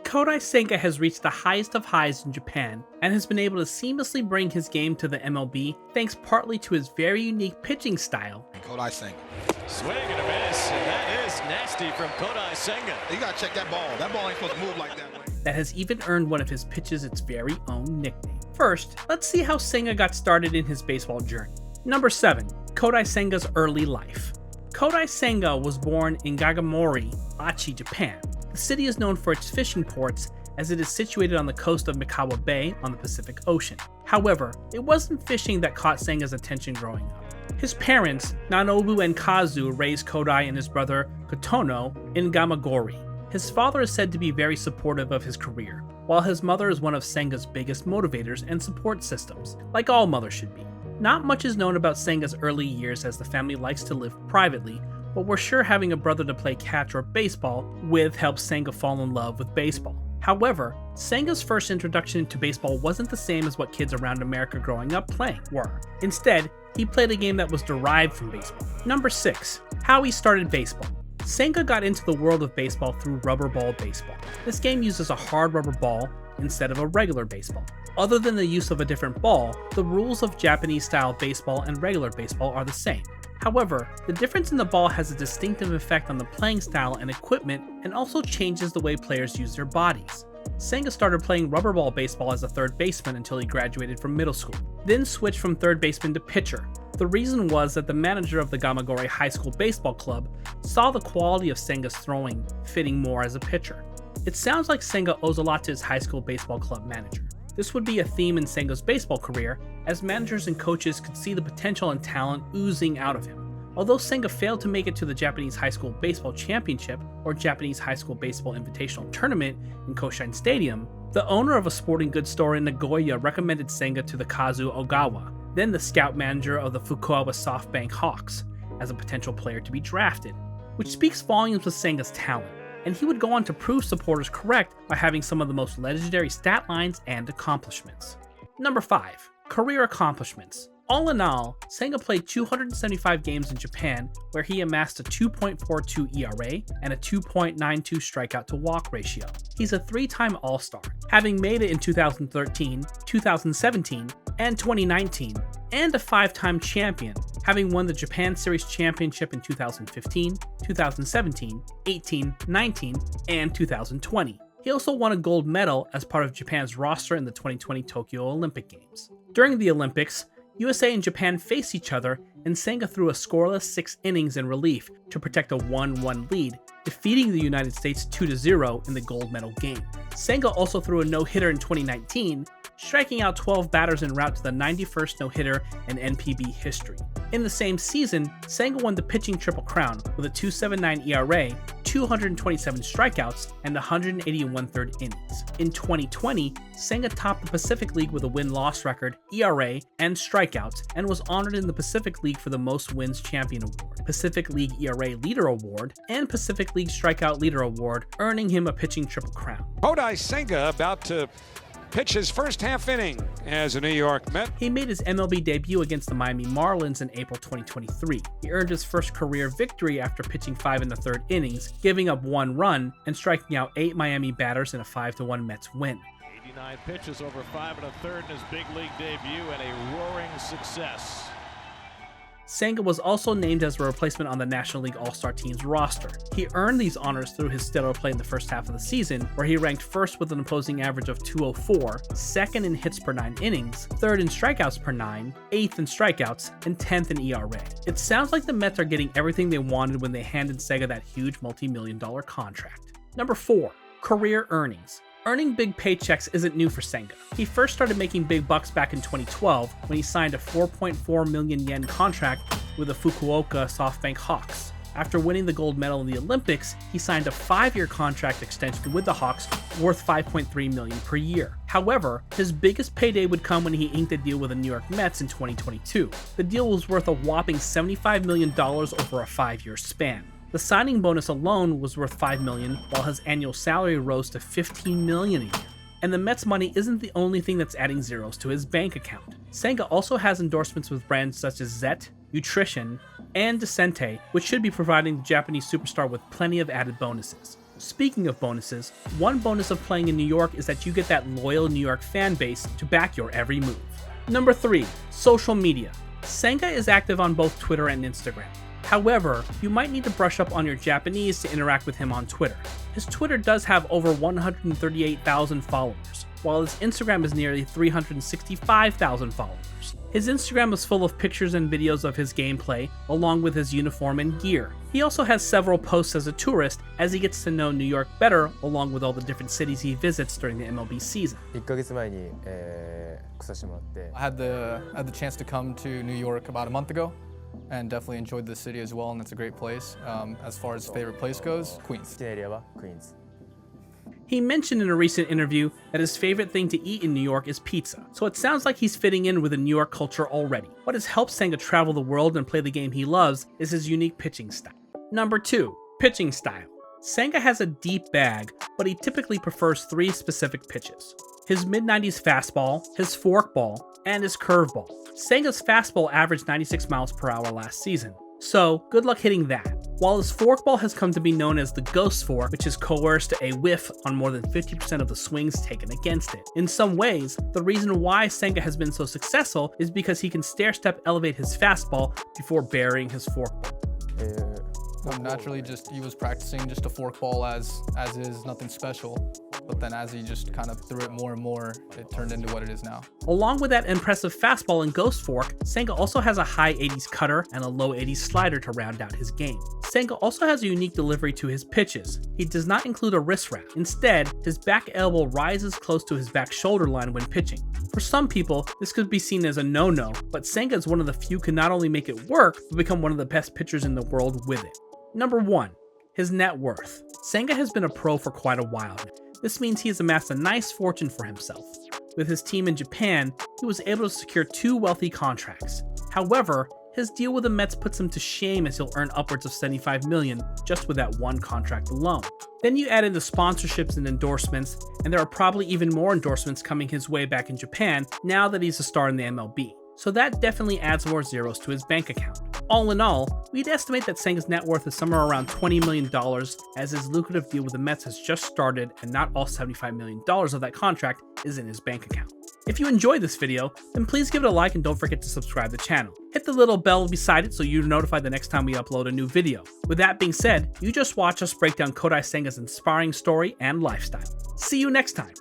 Kodai Senga has reached the highest of highs in Japan and has been able to seamlessly bring his game to the MLB thanks partly to his very unique pitching style. Kodai Senga. Swing and a miss, and that is nasty from Kodai Senga. You gotta check that ball. That ball ain't supposed to move like that. That has even earned one of his pitches its very own nickname. First, let's see how Senga got started in his baseball journey. Number 7. Kodai Senga's early life. Kodai Senga was born in Gagamori, Aichi, Japan. The city is known for its fishing ports as it is situated on the coast of Mikawa Bay on the Pacific Ocean. However, it wasn't fishing that caught Senga's attention growing up. His parents, Nanobu and Kazu, raised Kodai and his brother Kotono in Gamagori. His father is said to be very supportive of his career, while his mother is one of Senga's biggest motivators and support systems, like all mothers should be. Not much is known about Senga's early years as the family likes to live privately, but we're sure having a brother to play catch or baseball with helped Senga fall in love with baseball. However, Senga's first introduction to baseball wasn't the same as what kids around America growing up playing were. Instead, he played a game that was derived from baseball. Number 6. How he started baseball. Senga got into the world of baseball through rubber ball baseball. This game uses a hard rubber ball instead of a regular baseball. Other than the use of a different ball, the rules of Japanese-style baseball and regular baseball are the same. However, the difference in the ball has a distinctive effect on the playing style and equipment and also changes the way players use their bodies. Senga started playing rubber ball baseball as a third baseman until he graduated from middle school, then switched from third baseman to pitcher. The reason was that the manager of the Gamagori High School Baseball Club saw the quality of Senga's throwing fitting more as a pitcher. It sounds like Senga owes a lot to his high school baseball club manager. This would be a theme in Senga's baseball career, as managers and coaches could see the potential and talent oozing out of him. Although Senga failed to make it to the Japanese High School Baseball Championship or Japanese High School Baseball Invitational Tournament in Koshien Stadium, the owner of a sporting goods store in Nagoya recommended Senga to the Kazu Ogawa, then the scout manager of the Fukuoka SoftBank Hawks, as a potential player to be drafted, which speaks volumes of Senga's talent. And he would go on to prove supporters correct by having some of the most legendary stat lines and accomplishments. Number 5. Career accomplishments. All in all, Senga played 275 games in Japan, where he amassed a 2.42 ERA and a 2.92 strikeout to walk ratio. He's a 3-time All-Star, having made it in 2013, 2017, and 2019, and a 5-time champion, having won the Japan Series Championship in 2015, 2017, 18, 19, and 2020. He also won a gold medal as part of Japan's roster in the 2020 Tokyo Olympic Games. During the Olympics, USA and Japan faced each other, and Senga threw a scoreless 6 innings in relief to protect a 1-1 lead, defeating the United States 2-0 in the gold medal game. Senga also threw a no-hitter in 2019, striking out 12 batters en route to the 91st no-hitter in NPB history. In the same season, Senga won the pitching Triple Crown with a 2.79 ERA, 227 strikeouts, and 181 third innings. In 2020, Senga topped the Pacific League with a win-loss record, ERA, and strikeouts, and was honored in the Pacific League for the Most Wins Champion Award, Pacific League ERA Leader Award, and Pacific League Strikeout Leader Award, earning him a pitching Triple Crown. Kodai Senga about to pitch his first half inning as a New York Met. He made his MLB debut against the Miami Marlins in April 2023. He earned his first career victory after pitching 5 in the third innings, giving up 1 run, and striking out 8 Miami batters in a 5-1 Mets win. 89 pitches over 5 1/3 in his big league debut, and a roaring success. Senga was also named as a replacement on the National League All-Star team's roster. He earned these honors through his stellar play in the first half of the season, where he ranked first with an opposing average of 204, second in hits per 9 innings, third in strikeouts per 9, 8th in strikeouts, and 10th in ERA. It sounds like the Mets are getting everything they wanted when they handed Senga that huge multi-million-dollar contract. Number 4. Career earnings. Earning big paychecks isn't new for Senga. He first started making big bucks back in 2012 when he signed a 4.4 million yen contract with the Fukuoka SoftBank Hawks. After winning the gold medal in the Olympics, he signed a 5-year contract extension with the Hawks worth 5.3 million per year. However, his biggest payday would come when he inked a deal with the New York Mets in 2022. The deal was worth a whopping $75 million over a 5-year span. The signing bonus alone was worth $5 million, while his annual salary rose to $15 million a year. And the Mets money isn't the only thing that's adding zeros to his bank account. Senga also has endorsements with brands such as Zet, Nutrition, and Descente, which should be providing the Japanese superstar with plenty of added bonuses. Speaking of bonuses, one bonus of playing in New York is that you get that loyal New York fan base to back your every move. Number 3. Social media. Senga is active on both Twitter and Instagram. However, you might need to brush up on your Japanese to interact with him on Twitter. His Twitter does have over 138,000 followers, while his Instagram is nearly 365,000 followers. His Instagram is full of pictures and videos of his gameplay, along with his uniform and gear. He also has several posts as a tourist as he gets to know New York better, along with all the different cities he visits during the MLB season. 1ヶ月前に、来させてもらって I had the chance to come to New York about a month ago, and definitely enjoyed the city as well, and it's a great place. As far as favorite place goes, Queens. 好きなエリアはクイーンズ He mentioned in a recent interview that his favorite thing to eat in New York is pizza, so it sounds like he's fitting in with the New York culture already. What has helped Senga travel the world and play the game he loves is his unique pitching style. Number 2. Pitching style. Senga has a deep bag, but he typically prefers 3 specific pitches: his mid-90s fastball, his forkball, and his curveball. Senga's fastball averaged 96 miles per hour last season, so good luck hitting that. While his forkball has come to be known as the ghost fork, which is coerced to a whiff on more than 50% of the swings taken against it. In some ways, the reason why Senga has been so successful is because he can stair-step elevate his fastball before burying his forkball. Naturally, he was practicing just a forkball as is, nothing special. But then as he just kind of threw it more and more, it turned into what it is now. Along with that impressive fastball and ghost fork, Senga also has a high 80s cutter and a low 80s slider to round out his game. Senga also has a unique delivery to his pitches. He does not include a wrist wrap. Instead, his back elbow rises close to his back shoulder line when pitching. For some people, this could be seen as a no-no, but Senga is one of the few who can not only make it work, but become one of the best pitchers in the world with it. Number 1. His net worth. Senga has been a pro for quite a while now. This means he has amassed a nice fortune for himself. With his team in Japan, he was able to secure 2 wealthy contracts. However, his deal with the Mets puts him to shame as he'll earn upwards of $75 million just with that one contract alone. Then you add in the sponsorships and endorsements, and there are probably even more endorsements coming his way back in Japan now that he's a star in the MLB. So that definitely adds more zeros to his bank account. All in all, we'd estimate that Senga's net worth is somewhere around $20 million, as his lucrative deal with the Mets has just started and not all $75 million of that contract is in his bank account. If you enjoyed this video, then please give it a like and don't forget to subscribe to the channel. Hit the little bell beside it so you're notified the next time we upload a new video. With that being said, you just watched us break down Kodai Senga's inspiring story and lifestyle. See you next time!